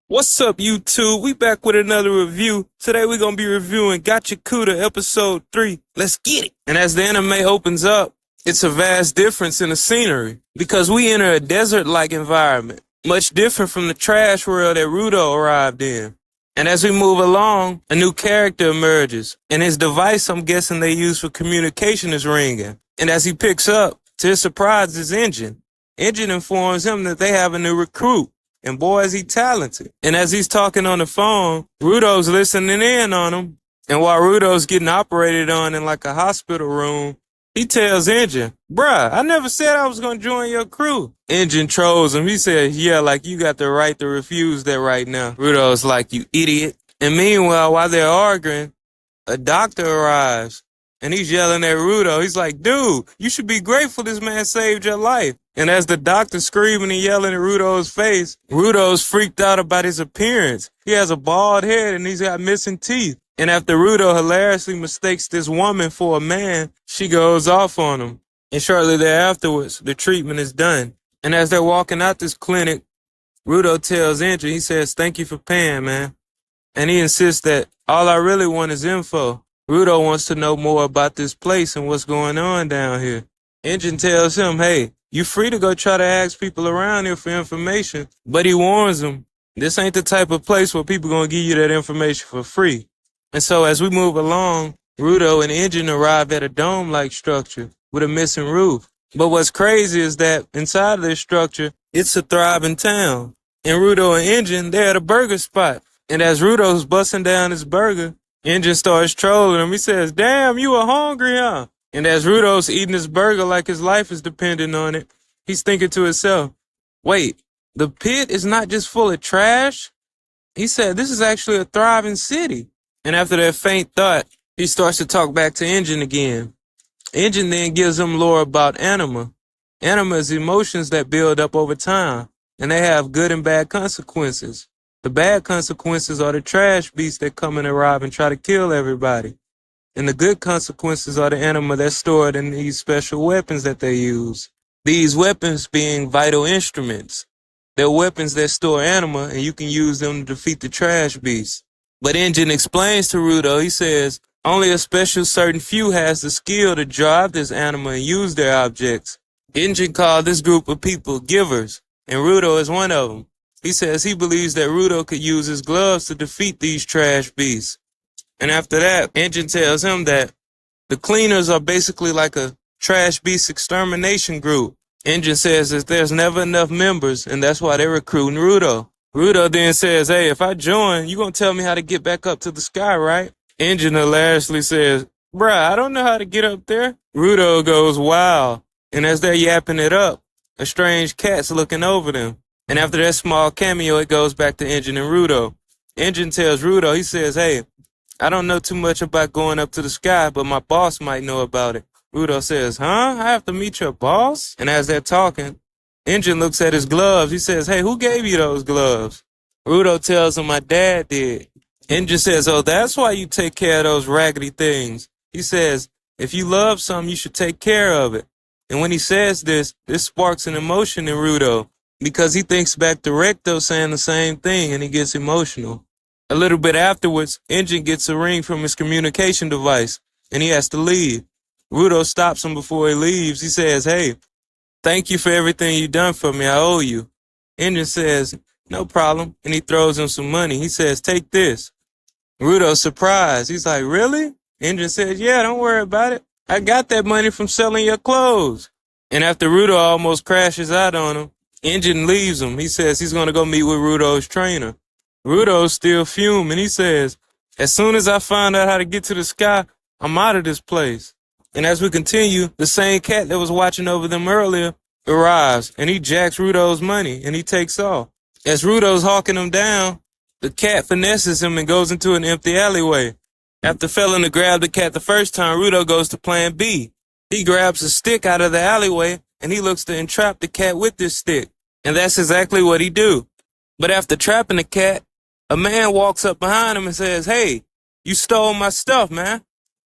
What's up, YouTube? We back with another review. Today we're gonna be reviewing Gachiakuta episode 3. Let's get it! And as the anime opens up, it's a vast difference in the scenery because we enter a desert-like environment, much different from the trash world that Rudo arrived in. And as we move along, a new character emerges, and his device I'm guessing they use for communication is ringing. And as he picks up, to his surprise, his engine. Engine informs him that they have a new recruit. And boy, is he talented. And as he's talking on the phone, Rudo's listening in on him. And while Rudo's getting operated on in like a hospital room, he tells Engine, bruh, I never said I was going to join your crew. Engine trolls him. He says, yeah, like you got the right to refuse that right now. Rudo's like, you idiot. And meanwhile, while they're arguing, a doctor arrives. And he's yelling at Rudo. He's like, dude, you should be grateful this man saved your life. And as the doctor's screaming and yelling at Rudo's face, Rudo's freaked out about his appearance. He has a bald head and he's got missing teeth. And after Rudo hilariously mistakes this woman for a man, she goes off on him. And shortly thereafterwards, the treatment is done. And as they're walking out this clinic, Rudo tells Andrew, he says, thank you for paying, man. And he insists that all I really want is info. Rudo wants to know more about this place and what's going on down here. Engine tells him, hey, you free to go try to ask people around here for information, but he warns them, this ain't the type of place where people gonna give you that information for free. And so as we move along, Rudo and Engine arrive at a dome-like structure with a missing roof. But what's crazy is that inside of this structure, it's a thriving town. And Rudo and Engine, they're at a burger spot. And as Rudo's busting down his burger, Engine starts trolling him. He says, damn, you are hungry, huh? And as Rudo's eating his burger like his life is dependent on it, he's thinking to himself, wait, the pit is not just full of trash? He said, this is actually a thriving city. And after that faint thought, he starts to talk back to Engine again. Engine then gives him lore about anima. Anima is emotions that build up over time, and they have good and bad consequences. The bad consequences are the trash beasts that come and arrive and try to kill everybody. And the good consequences are the anima that's stored in these special weapons that they use. These weapons being vital instruments. They're weapons that store anima, and you can use them to defeat the trash beasts. But Engine explains to Rudo, he says, only a special certain few has the skill to drive this anima and use their objects. Engine called this group of people givers, and Rudo is one of them. He says he believes that Rudo could use his gloves to defeat these trash beasts. And after that, Engine tells him that the cleaners are basically like a trash beast extermination group. Engine says that there's never enough members, and that's why they're recruiting Rudo. Rudo then says, hey, if I join, you gonna tell me how to get back up to the sky, right? Engine hilariously says, bruh, I don't know how to get up there. Rudo goes, wow. And as they're yapping it up, a strange cat's looking over them. And after that small cameo, it goes back to Engine and Rudo. Engine tells Rudo, he says, hey, I don't know too much about going up to the sky, but my boss might know about it. Rudo says, huh? I have to meet your boss? And as they're talking, Engine looks at his gloves. He says, hey, who gave you those gloves? Rudo tells him my dad did. Engine says, oh, that's why you take care of those raggedy things. He says, if you love something, you should take care of it. And when he says this sparks an emotion in Rudo, because he thinks back to Recto saying the same thing, and he gets emotional. A little bit afterwards, Engine gets a ring from his communication device, and he has to leave. Rudo stops him before he leaves. He says, hey, thank you for everything you done for me. I owe you. Engine says, no problem, and he throws him some money. He says, take this. Rudo's surprised. He's like, really? Engine says, yeah, don't worry about it. I got that money from selling your clothes. And after Rudo almost crashes out on him, Engine leaves him. He says he's going to go meet with Rudo's trainer. Rudo's still fuming. He says, as soon as I find out how to get to the sky, I'm out of this place. And as we continue, the same cat that was watching over them earlier arrives, and he jacks Rudo's money, and he takes off. As Rudo's hawking him down, the cat finesses him and goes into an empty alleyway. After failing to grab the cat the first time, Rudo goes to plan B. He grabs a stick out of the alleyway, and he looks to entrap the cat with this stick. And that's exactly what he do. But after trapping the cat, a man walks up behind him and says, hey, you stole my stuff, man.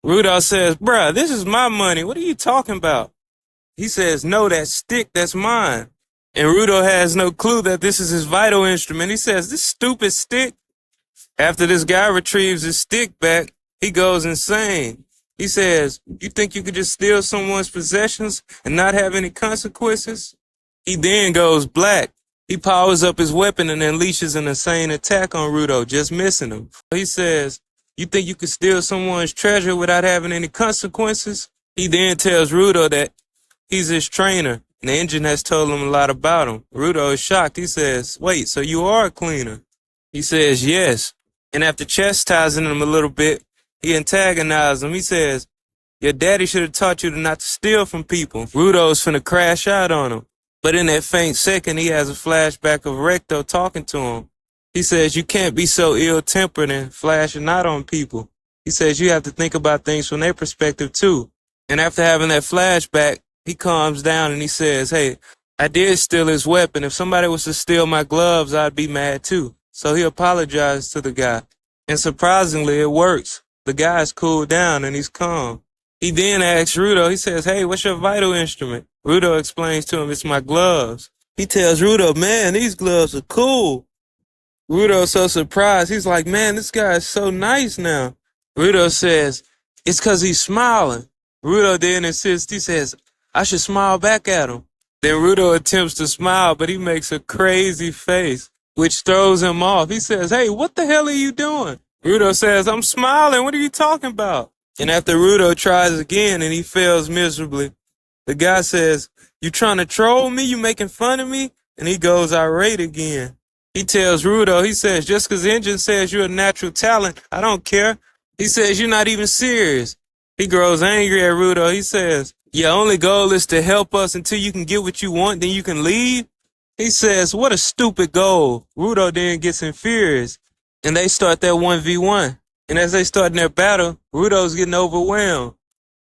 Rudo says, bruh, this is my money. What are you talking about? He says, no, that stick, that's mine. And Rudo has no clue that this is his vital instrument. He says, this stupid stick. After this guy retrieves his stick back, he goes insane. He says, you think you could just steal someone's possessions and not have any consequences? He then goes black. He powers up his weapon and unleashes an insane attack on Rudo, just missing him. He says, you think you could steal someone's treasure without having any consequences? He then tells Rudo that he's his trainer, and the engine has told him a lot about him. Rudo is shocked. He says, wait, so you are a cleaner? He says, yes. And after chastising him a little bit, he antagonizes him. He says, your daddy should have taught you not to steal from people. Rudo's finna crash out on him. But in that faint second, he has a flashback of Recto talking to him. He says, you can't be so ill-tempered and flashing out on people. He says, you have to think about things from their perspective too. And after having that flashback, he calms down and he says, hey, I did steal his weapon. If somebody was to steal my gloves, I'd be mad too. So he apologized to the guy. And surprisingly, it works. The guy's cooled down and he's calm. He then asks Rudo, he says, hey, what's your vital instrument? Rudo explains to him, it's my gloves. He tells Rudo, man, these gloves are cool. Rudo's so surprised. He's like, man, this guy is so nice now. Rudo says, it's because he's smiling. Rudo then insists, he says, I should smile back at him. Then Rudo attempts to smile, but he makes a crazy face, which throws him off. He says, hey, what the hell are you doing? Rudo says, I'm smiling. What are you talking about? And after Rudo tries again and he fails miserably, the guy says, you trying to troll me? You making fun of me? And he goes irate again. He tells Rudo, he says, just because Engine says you're a natural talent, I don't care. He says, you're not even serious. He grows angry at Rudo. He says, your only goal is to help us until you can get what you want, then you can leave? He says, what a stupid goal. Rudo then gets infurious, and they start their 1v1. And as they start their battle, Rudo's getting overwhelmed.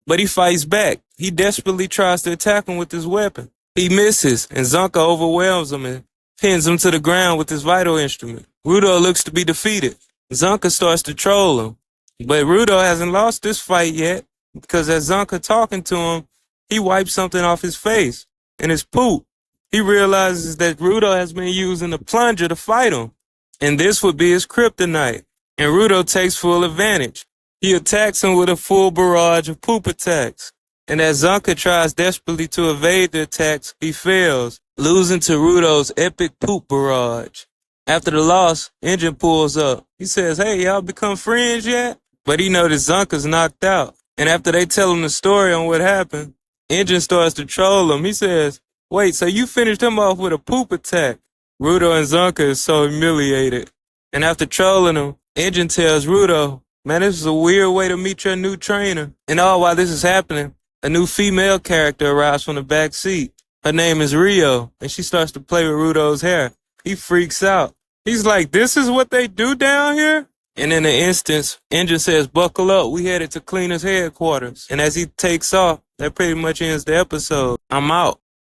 But he fights back. He desperately tries to attack him with his weapon. He misses, and Zonka overwhelms him and pins him to the ground with his vital instrument. Rudo looks to be defeated. Zonka starts to troll him. But Rudo hasn't lost this fight yet, because as Zonka talking to him, he wipes something off his face, and it's poop. He realizes that Rudo has been using the plunger to fight him, and this would be his kryptonite. And Rudo takes full advantage. He attacks him with a full barrage of poop attacks. And as Zonka tries desperately to evade the attacks, he fails, losing to Rudo's epic poop barrage. After the loss, Engine pulls up. He says, hey, y'all become friends yet? But he noticed Zonka's knocked out. And after they tell him the story on what happened, Engine starts to troll him. He says, wait, so you finished him off with a poop attack? Rudo and Zonka is so humiliated. And after trolling him, Engine tells Rudo, man, this is a weird way to meet your new trainer. And all while this is happening, a new female character arrives from the back seat. Her name is Rio, and she starts to play with Rudo's hair. He freaks out. He's like, this is what they do down here? And in an instance, Engine says, buckle up, we headed to Cleaner's headquarters. And as he takes off, that pretty much ends the episode. I'm out.